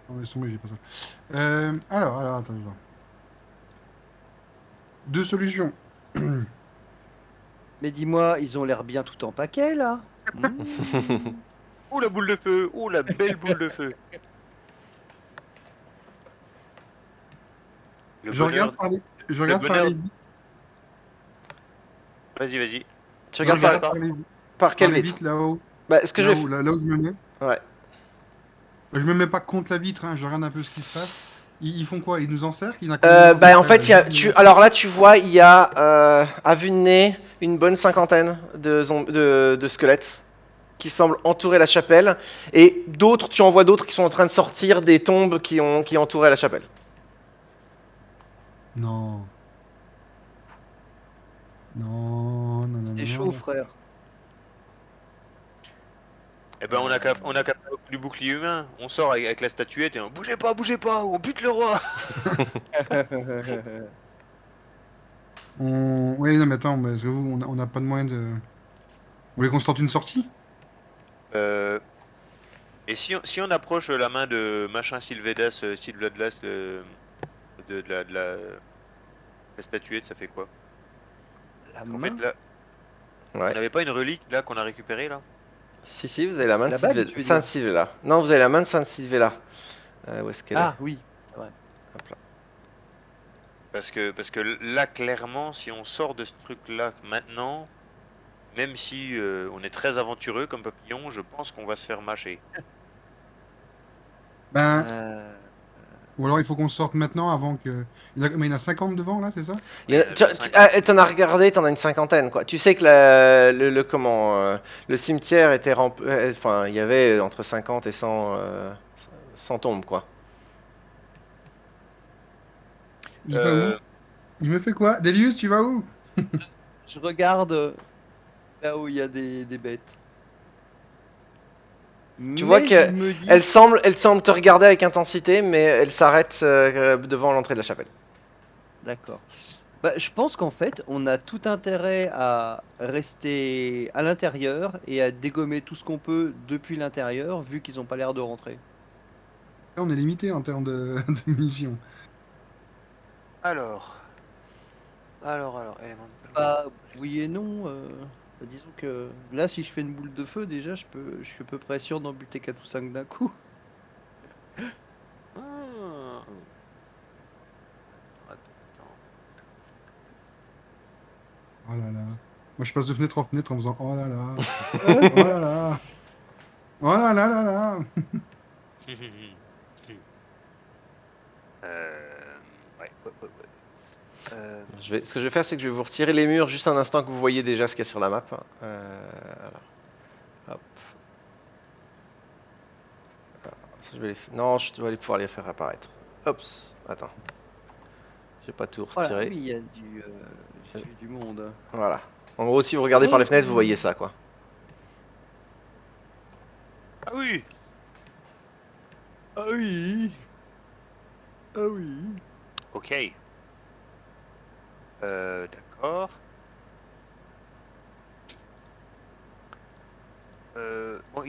Non, laisse tomber, j'ai pas ça. Alors, attends. Deux solutions. Mais dis-moi, ils ont l'air bien tout en paquet là. Hmm. Oh la boule de feu! Oh la belle boule de feu! Le Je regarde bonheur, par les, je le regarde par bonheur. les vitres. Vas-y, vas-y. Tu Non, regardes je regarde par par quelle les vitre? vitres là-haut. Bah, ce que je vais. Là où je me mets. Ouais. Je me mets pas contre la vitre, hein, je regarde un peu ce qui se passe. Ils font quoi? Ils nous encerclent? Il y en a combien à peu Bah, en près là? fait, alors là, tu vois, il y a à vue de nez une bonne cinquantaine de squelettes qui semblent entourer la chapelle. Et d'autres, tu en vois d'autres qui sont en train de sortir des tombes qui entouraient la chapelle. Non. Non, non, non, C'est non, chaud, non. frère. Eh ben, on a qu'à faire du bouclier humain. On sort avec la statuette et on bougez pas, on bute le roi! Oui, non, mais attends, parce que vous, on n'a pas de moyen de. Vous voulez qu'on sorte une sortie? Euh, et si on approche la main de machin Sylvedas, Sylvadlas, la statuette, ça fait quoi? La Parce qu'en fait, main? là, on Ouais. n'avait pas une relique là qu'on a récupérée là? Si, vous avez la main de La bague, tu veux Sainte dire? Sylvela. Non, vous avez la main de Sainte Sylvela. Où est-ce qu'elle est? Ah oui, c'est vrai. Hop là. Parce que là, clairement, si on sort de ce truc-là maintenant, même si on est très aventureux comme papillon, je pense qu'on va se faire mâcher. Ben, Euh, ou alors il faut qu'on sorte maintenant avant que. Mais il y en a 50 devant là, c'est ça? Il y en a- Il y en a 50. T'en as regardé, t'en as une cinquantaine, quoi. Tu sais que le cimetière était rempli. Enfin, il y avait entre 50 et 100 tombes, quoi. Il va où? Euh, Il me fait quoi? Delius, tu vas où? je regarde là où il y a des bêtes. Tu vois Mais je qu'elle me dis, elle semble te regarder avec intensité, mais elle s'arrête devant l'entrée de la chapelle. d'accord. Bah, je pense qu'en fait, on a tout intérêt à rester à l'intérieur et à dégommer tout ce qu'on peut depuis l'intérieur, vu qu'ils n'ont pas l'air de rentrer. Là, on est limité en termes de, de munitions. alors, Elemental Bah, Weapon. oui et non. Bah, disons que là, si je fais une boule de feu, déjà, je suis à peu près sûr d'en buter 4 ou 5 d'un coup. Ah. Attends. Oh là là. Moi, je passe de fenêtre en fenêtre en faisant oh là là. Oh là là. Oh là là là là. Euh, ouais. Ce que je vais faire, c'est que je vais vous retirer les murs juste un instant que vous voyez déjà ce qu'il y a sur la map. Alors, hop. Ça, non, je dois aller pouvoir les faire apparaître. Hops, attends. Je vais pas tout Voilà, retirer. oui, il y a j'ai vu du monde. Voilà. En gros, si vous regardez par les fenêtres, vous voyez ça, quoi. Ah oui! Ah oui. Ah oui. Ok. D'accord. Bon,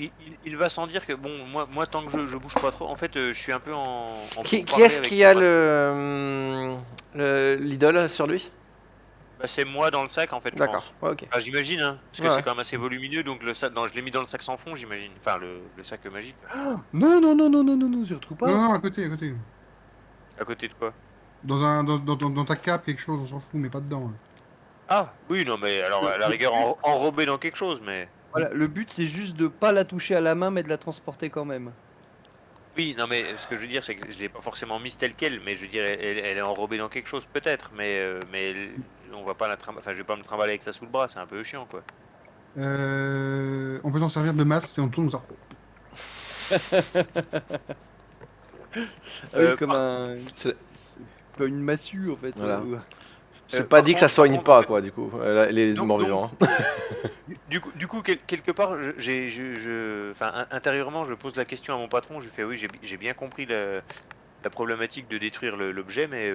il va sans dire que bon, moi tant que je bouge pas trop, en fait, je suis un peu en Qui pourparlers est-ce avec qui mon a patron. l'idole sur lui? Bah, c'est moi dans le sac en fait, je D'accord, pense. ouais, ok. Enfin, j'imagine, hein, parce que Ouais, c'est ouais. quand même assez volumineux, donc le sac, je l'ai mis dans le sac sans fond, j'imagine. Enfin, le sac magique, là. Non, non, non, non, non, non, non, surtout Non, pas. non, à côté, à côté. À côté de quoi? Dans ta cape, quelque chose, on s'en fout, mais pas dedans, hein. Ah, oui, non, mais alors à la rigueur, enrobé dans quelque chose, mais. Voilà, le but c'est juste de pas la toucher à la main mais de la transporter quand même. Oui, non, mais ce que je veux dire, c'est que je l'ai pas forcément mise telle quelle, mais je veux dire, elle est enrobée dans quelque chose, peut-être, on va pas la trimballer. Enfin, je vais pas me trimballer avec ça sous le bras, c'est un peu chiant, quoi. On peut s'en servir de masse et on tourne. Ah oui, Par- C'est- comme une massue en fait. Voilà. C'est pas par dit que ça contre, par soigne contre, en pas, fait, quoi, du coup, les donc, morts-vivants. du coup, quelque part, enfin, intérieurement, je pose la question à mon patron. Je lui fais, oui, j'ai bien compris la problématique de détruire l'objet, mais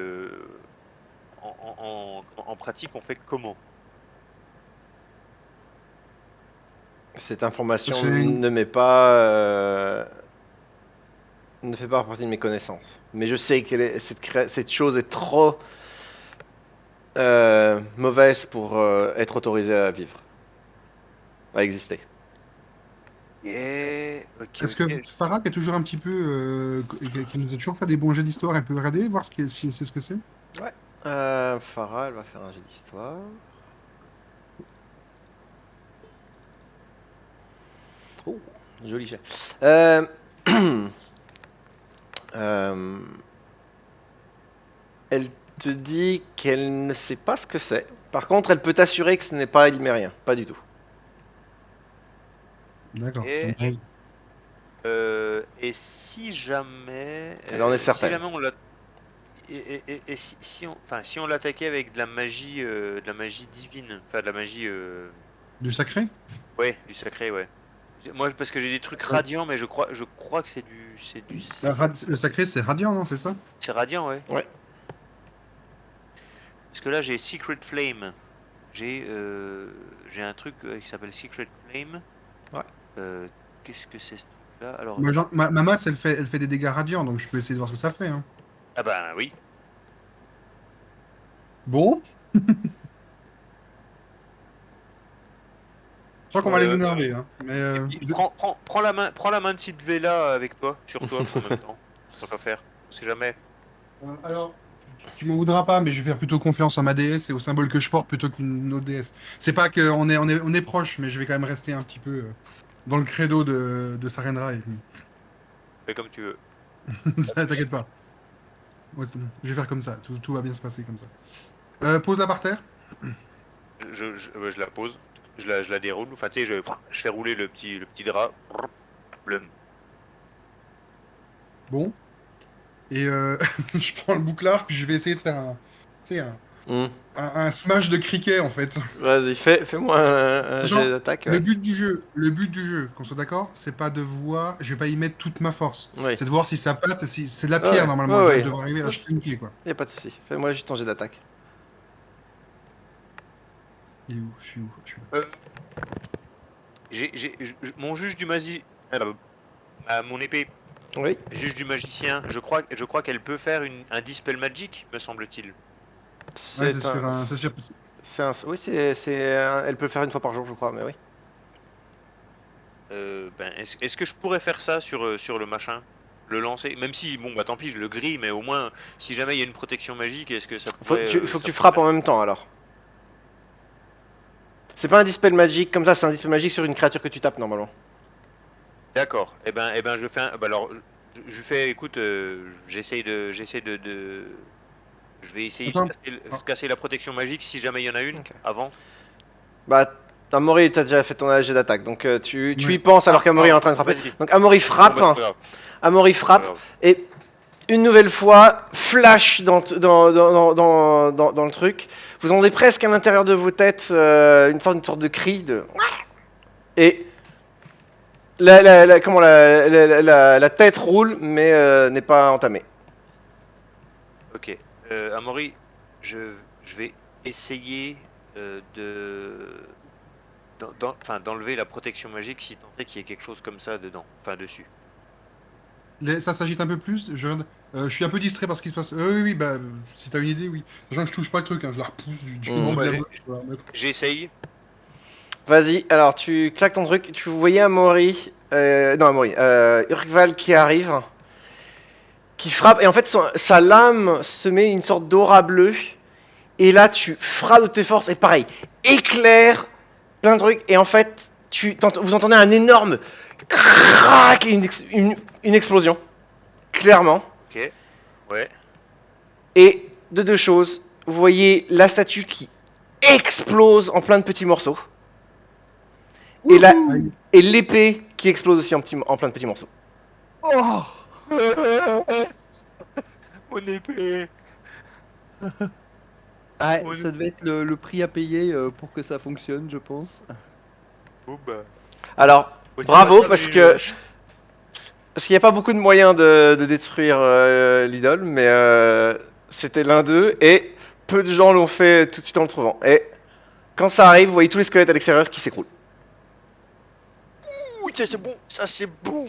en pratique, on fait comment? Cette information C'est- ne m'est pas. Ne fait pas partie de mes connaissances. Mais je sais que cette chose est trop mauvaise pour être autorisée à vivre, à exister. Ok, Est-ce que ok. Farah, qui est toujours un petit peu, qui nous a toujours fait des bons jets d'histoire, elle peut regarder, voir si elle sait ce que c'est? Ouais. Farah, elle va faire un jet d'histoire. Oh, joli jet. Euh, euh, Elle te dit qu'elle ne sait pas ce que c'est. Par contre, elle peut t'assurer que ce n'est pas ilmérien. Pas du tout. D'accord. Et, et si jamais, Elle en est certaine. on l'a, et si on l'attaquait avec de la magie divine, enfin de la magie, Du sacré? ouais, du sacré, ouais. Moi, parce que j'ai des trucs Ouais. radiants, mais je crois que Le sacré, c'est radiant, non? C'est ça? c'est radiant, ouais. Ouais. Parce que là, j'ai Secret Flame. J'ai un truc qui s'appelle Secret Flame. Ouais. Euh, Qu'est-ce que c'est ce truc-là? Alors, Moi, ma masse, elle fait des dégâts radiants, donc je peux essayer de voir ce que ça fait. Hein. ah bah oui. Bon, je crois qu'on va les Euh, énerver. Hein. Mais, et puis, prends la main de Sylvella avec toi, sur toi, en même temps. Tant qu'à faire. On sait jamais. alors, tu m'en voudras pas, mais je vais faire plutôt confiance en ma déesse et au symbole que je porte plutôt qu'une autre déesse. C'est pas qu'on on est proche, mais je vais quand même rester un petit peu dans le credo de Sarenra. Fais comme tu veux. T'inquiète pas. Ouais, c'est bon. Je vais faire comme ça. Tout va bien se passer comme ça. Pose-la par terre. Je la pose. Je la déroule. Enfin, tu sais, je fais rouler le petit drap. Blum. Bon. Et je prends le bouclard, puis je vais essayer de faire tu sais, Hmm. un smash de cricket, en fait. Vas-y, fais-moi un jet Genre, d'attaque. Ouais. le but du jeu, qu'on soit d'accord, c'est pas de voir, je vais pas y mettre toute ma force. Oui. C'est de voir si ça passe, et si c'est de la Ouais, pierre ouais, normalement, ouais, je ouais. devrais arriver à la shrinker, quoi. Y a pas de souci. Fais-moi juste ton jet d'attaque. Il est où? Je suis où? Je suis là. Mon juge du magi... mon épée. Oui. Juge du magicien. Je crois qu'elle peut faire un dispel magic, me semble-t-il. Ouais, c'est C'est un. sur un. Oui, elle peut le faire une fois par jour, je crois, mais oui. Est-ce que je pourrais faire ça sur le machin? Le lancer? Même si, bon, bah tant pis, je le grille, mais au moins, si jamais il y a une protection magique, est-ce que ça pourrait... Faut que ça tu pourrait frappes en même temps alors. C'est pas un dispel magique comme ça, c'est un dispel magique sur une créature que tu tapes normalement. D'accord. Je fais bah alors, je fais, écoute, j'essaie de... Je vais essayer de Attends. casser la protection magique si jamais il y en a une, Ok. avant. Bah, Amaury, t'as déjà fait ton jet d'attaque, donc tu y Ouais. penses alors qu'Amaury est en train de frapper. Vas-y. Donc Amaury Bon, frappe, bah, c'est pas grave. Amaury C'est pas frappe, grave. et une nouvelle fois, flash dans le truc. Vous entendez presque à l'intérieur de vos têtes une sorte de cri de... Et la tête roule, mais n'est pas entamée. Ok. Amaury, je vais essayer enfin, d'enlever la protection magique si tant est qu'il y ait quelque chose comme ça dedans, enfin dessus. Ça s'agite un peu plus. Je suis un peu distrait par ce qui se passe. Oui, oui, bah, si t'as une idée, oui. Sachant que je touche pas le truc, hein, je la repousse du Mmh. bout Bon, de bah, la bouche. Je vais la remettre. j'essaye. Vas-y, alors tu claques ton truc, tu voyais Amaury, non Amaury, Urkval qui arrive, qui frappe, et en fait sa lame se met une sorte d'aura bleue, Et là, tu frappes de tes forces et pareil, éclair, plein de trucs. Et en fait, vous entendez un énorme crack et une explosion, clairement. Ok. Ouais. Et de deux choses, vous voyez la statue qui explose en plein de petits morceaux. Et la Aïe. et l'épée qui explose aussi en plein de petits morceaux. Oh! Mon épée. Ah, Mon ça devait être le prix à payer pour que ça fonctionne, je pense. Bon bah. Alors, Ouais, c'est pas bravo grave, parce que parce qu'il n'y a pas beaucoup de moyens de détruire l'idole, mais c'était l'un d'eux et peu de gens l'ont fait tout de suite en le trouvant. Et quand ça arrive, vous voyez tous les squelettes à l'extérieur qui s'écroulent. Ouh, ça c'est bon. Ça c'est bon.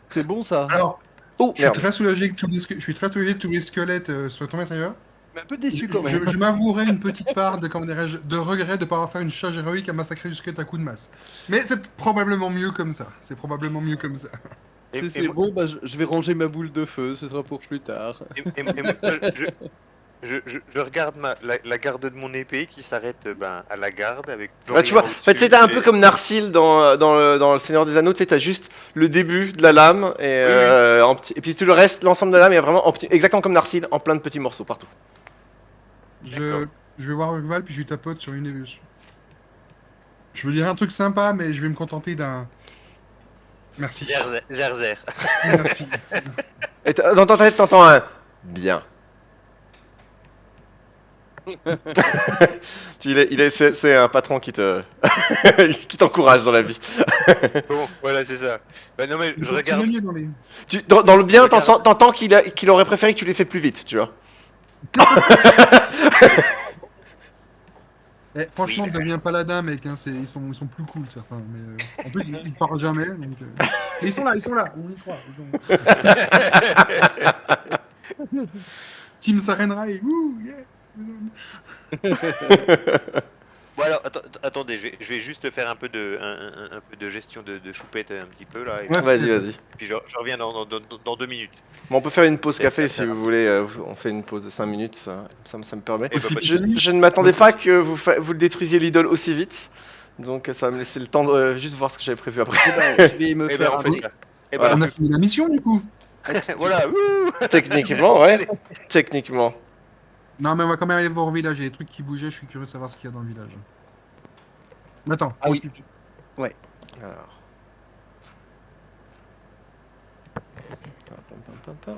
C'est bon ça. Alors, Oh je suis merde. très soulagé que je suis très soulagé que tous les squelettes soient tombés à l'intérieur. Mais un peu déçu quand même. Je m'avouerai une petite part de, comment dirais-je, de regret de ne pas avoir fait une charge héroïque à massacrer du squelette à coups de masse. Mais c'est probablement mieux comme ça. C'est probablement mieux comme ça. Et, C'est et moi, bon, bah, je vais ranger ma boule de feu, ce sera pour plus tard. et moi, je regarde la garde de mon épée qui s'arrête ben, à la garde avec plus Ouais, tu rien vois, en fait, au-dessus. c'était un peu Et- comme Narsil dans le Seigneur des Anneaux. Tu sais, t'as juste le début de la lame et, Oui, oui. et puis tout le reste, l'ensemble de la lame est vraiment exactement comme Narsil, en plein de petits morceaux partout. Je, D'accord. je vais voir Val, puis je lui tapote sur une évolution. Je veux dire un truc sympa, mais je vais me contenter d'un. Merci. Zerzer. Zerzer. Merci. Et dans ta tête, t'entends un bien. C'est un patron qui qui t'encourage dans la vie. Bon, voilà, c'est ça. Bah non mais Il je faut regarde. s'éloigner dans les. Dans le Je bien, regarde. t'entends qu'il aurait préféré que tu les fait plus vite, tu vois. Eh, Oui, franchement, mais- deviens paladin, mec. Hein, ils sont plus cool, certains. Mais, en plus, ils parlent jamais. Donc, mais ils sont là, ils sont là. On y croit. Team Sarenrae. Ouh, yeah. Bon alors, attendez, je vais juste faire un peu un peu de gestion de choupette un petit peu là, et Ouais, puis, Vas-y, fais-le. vas-y. je reviens dans 2 minutes. Bon, on peut faire une pause Petit test café à si faire. vous voulez. On fait une pause de 5 minutes, ça me permet. Eh ben, pas de Je, soucis. je ne m'attendais pas que vous le détruisiez l'idole aussi vite. Donc ça va me laisser le temps de juste voir ce que j'avais prévu après. Eh ben, je vais me Eh ben faire on un fait thé. ça. Eh ben, Voilà. On a fini la mission, du coup. voilà. Wouh. Techniquement, ouais. Techniquement. Non, mais on va quand même aller voir au village. Il y a des trucs qui bougeaient. Je suis curieux de savoir ce qu'il y a dans le village. Attends, Ah oui. pause. Ouais. Alors. Pam, pam, pam, pam.